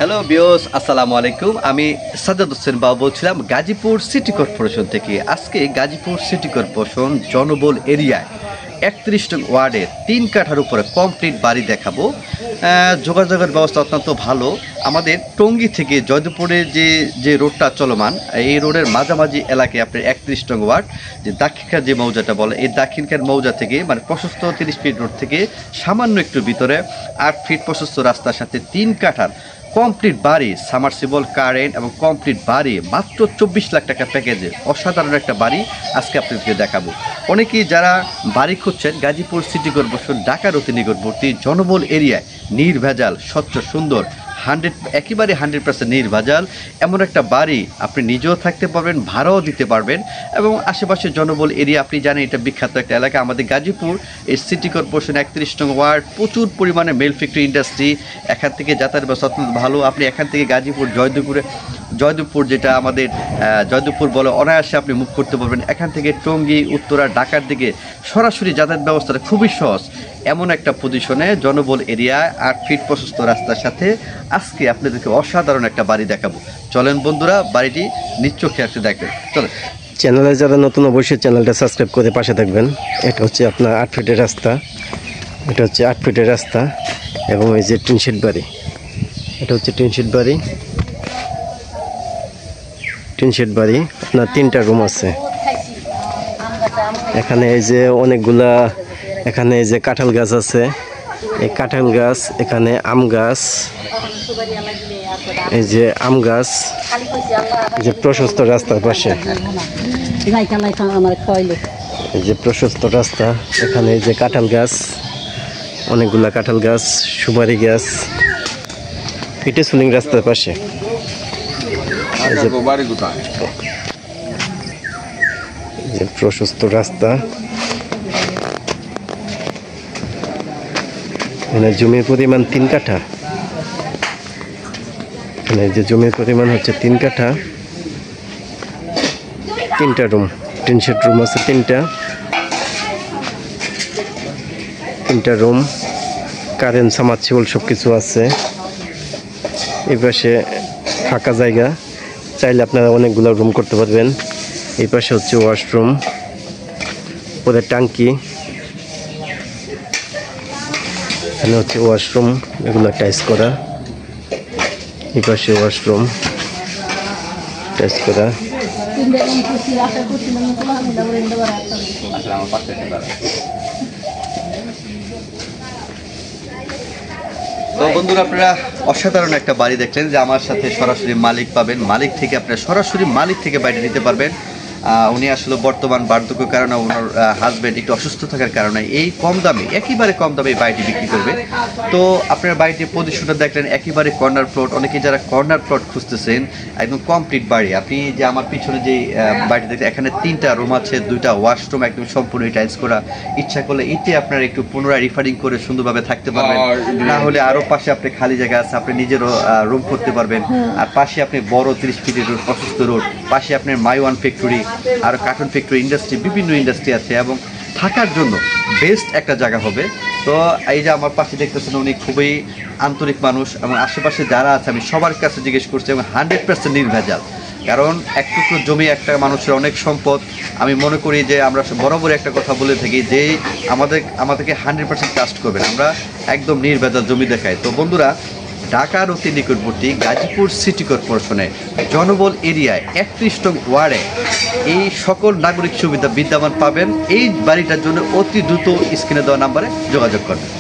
Hello viewers, আসসালামু আলাইকুম। আমি সাজ্জাদ হোসেন বাবু বলছিলাম গাজীপুর সিটি কর্পোরেশন থেকে। আজকে গাজীপুর সিটি কর্পোরেশন জনবল এরিয়ায় ৩১ নং ওয়ার্ডের ৩ কাঠার উপরে কমপ্লিট বাড়ি দেখাবো। যোগাযোগের ব্যবস্থা অত্যন্ত ভালো। আমাদের টঙ্গী থেকে জয়দেবপুরের যে রোডটা চলমান, এই রোডের মাঝামাঝি এলাকায় আপনার ৩১ নং ওয়ার্ড, যে দাক্ষিণখার যে মৌজাটা বলে, এই দাক্ষিণখার মৌজা থেকে মানে প্রশস্ত ৩০ ফিট রোড থেকে সামান্য একটু ভিতরে ৮ ফিট প্রশস্ত রাস্তার সাথে ৩ কাঠার কমপ্লিট বাড়ি, সামারসিবল কারেন্ট এবং কমপ্লিট বাড়ি মাত্র ২৪ লাখ টাকা প্যাকেজে অসাধারণ একটা বাড়ি আজকে আপনাদেরকে দেখাবো। অনেকেই যারা বাড়ি খুঁজছেন গাজীপুর সিটি কর্পোরেশন ঢাকার অতি নিকটবর্তী জনবল এরিয়ায় নির্ভেজাল স্বচ্ছ সুন্দর একেবারে 100% নির্ভেজাল এমন একটা বাড়ি আপনি নিজেও থাকতে পারবেন, ভাড়াও দিতে পারবেন। এবং আশেপাশে জনবল এরিয়া, আপনি জানেন এটা বিখ্যাত একটা এলাকা আমাদের গাজীপুর। এই সিটি কর্পোরেশন ৩১ নং ওয়ার্ড, প্রচুর পরিমাণে মেল ফ্যাক্টরি ইন্ডাস্ট্রি, এখান থেকে যাতায়াত ব্যবস্থা অত্যন্ত ভালো। আপনি এখান থেকে গাজীপুর জয়দেবপুর যেটা আমাদের জয়দেবপুর বলে, অনায়াসে আপনি মুভ করতে পারবেন। এখান থেকে টঙ্গী, উত্তরা, ঢাকার দিকে সরাসরি যাতায়াত ব্যবস্থাটা খুবই সহজ। এমন একটা পজিশনে জনবল এরিয়ায় ৮ ফিট প্রশস্ত রাস্তার সাথে আজকে আপনাদেরকে অসাধারণ একটা বাড়ি দেখাবো। চলেন বন্ধুরা, বাড়িটি নিশ্চয়ই আপনি দেখবেন। চলেন। চ্যানেলে যারা নতুন অবশ্যই চ্যানেলটা সাবস্ক্রাইব করে পাশে থাকবেন। এটা হচ্ছে আপনার ৮ ফিটের রাস্তা, এটা হচ্ছে ৮ ফিটের রাস্তা এবং এই যে টিনশেড বাড়ি, এটা হচ্ছে টিনশেড বাড়ি। টিনশেড বাড়ি আপনার 3টা রুম আছে। এখানে এই যে অনেকগুলা, এখানে এই যে কাঁঠাল গাছ আছে, এই কাঁঠাল গাছ, এখানে আম গাছ, এই যে আম গাছ, এই যে প্রশস্ত রাস্তার পাশে, এই যে প্রশস্ত রাস্তা, এখানে এই যে কাঁঠাল গাছ, অনেকগুলা কাঁঠাল গাছ, সুপারি গাছ, পিঠে সুলিং রাস্তার পাশে। প্রশস্ত রাস্তা, এখানে জমির পরিমাণ 3 কাঠা। এখানে যে জমির পরিমাণ হচ্ছে 3 কাঠা। 3টা রুম, টিনশেড রুম আছে 3টা রুম, কারেন্ট, সামারসিবল সব কিছু আছে। এই পাশে ফাঁকা জায়গা, চাইলে আপনারা অনেকগুলো রুম করতে পারবেন। এই পাশে হচ্ছে ওয়াশরুম, পরে ট্যাঙ্কি, এখানে হচ্ছে ওয়াশরুম, এগুলো টাইস করা। এই পাশে ওয়াশরুম টাইস করা। তো বন্ধুরা, আপনারা অসাধারণ একটা বাড়ি দেখলেন, যে আমার সাথে সরাসরি মালিক পাবেন। মালিক থেকে আপনারা সরাসরি মালিক থেকে বাড়ি নিতে পারবেন। উনি আসলে বর্তমান বার্ধক্যের কারণে, ওনার হাজব্যান্ড একটু অসুস্থ থাকার কারণে এই কম দামে, একেবারে কম দামে এই বাড়িটি বিক্রি করবে। তো আপনার বাড়িটির পজিশনটা দেখলেন, একেবারে কর্নার প্লট। অনেকে যারা কর্নার প্লট খুঁজতেছেন, একদম কমপ্লিট বাড়ি। আপনি যে আমার পিছনে যে বাড়িটি দেখছেন, এখানে 3টা রুম আছে, 2টা ওয়াশরুম, একদম সম্পূর্ণ টাইলস করা। ইচ্ছা করলে এতে আপনার একটু পুনরায় রিফারিং করে সুন্দরভাবে থাকতে পারবেন। না হলে আরও পাশে আপনি খালি জায়গা আছে, আপনি নিজেরও রুম করতে পারবেন। আর পাশে আপনি বড় 30 ফিটের রোড, প্রশস্ত রোড, পাশে আপনার মাইওয়ান ফ্যাক্টরি, আর কার্টুন ফ্যাক্টরি, ইন্ডাস্ট্রি, বিভিন্ন ইন্ডাস্ট্রি আছে এবং থাকার জন্য বেস্ট একটা জায়গা হবে। তো এই যে আমার পাশে দেখতেছেন, উনি খুবই আন্তরিক মানুষ এবং আশেপাশে যারা আছে আমি সবার কাছে জিজ্ঞেস করছি এবং 100% নির্ভেজাল। কারণ এক টুকরো জমি একটা মানুষের অনেক সম্পদ। আমি মনে করি যে আমরা বরাবর একটা কথা বলে থাকি যে আমাদেরকে 100% ট্রাস্ট করবেন, আমরা একদম নির্ভেজাল জমি দেখাই। তো বন্ধুরা, ঢাকার অতি নিকটবর্তী গাজীপুর সিটি কর্পোরেশনে জনবল এরিয়ায় ৩১ নং ওয়ার্ডে এই সকল নাগরিক সুবিধা বিদ্যমান পাবেন। এই বাড়িটার জন্য অতি দ্রুত স্ক্রিনে দেওয়া নাম্বারে যোগাযোগ করবেন।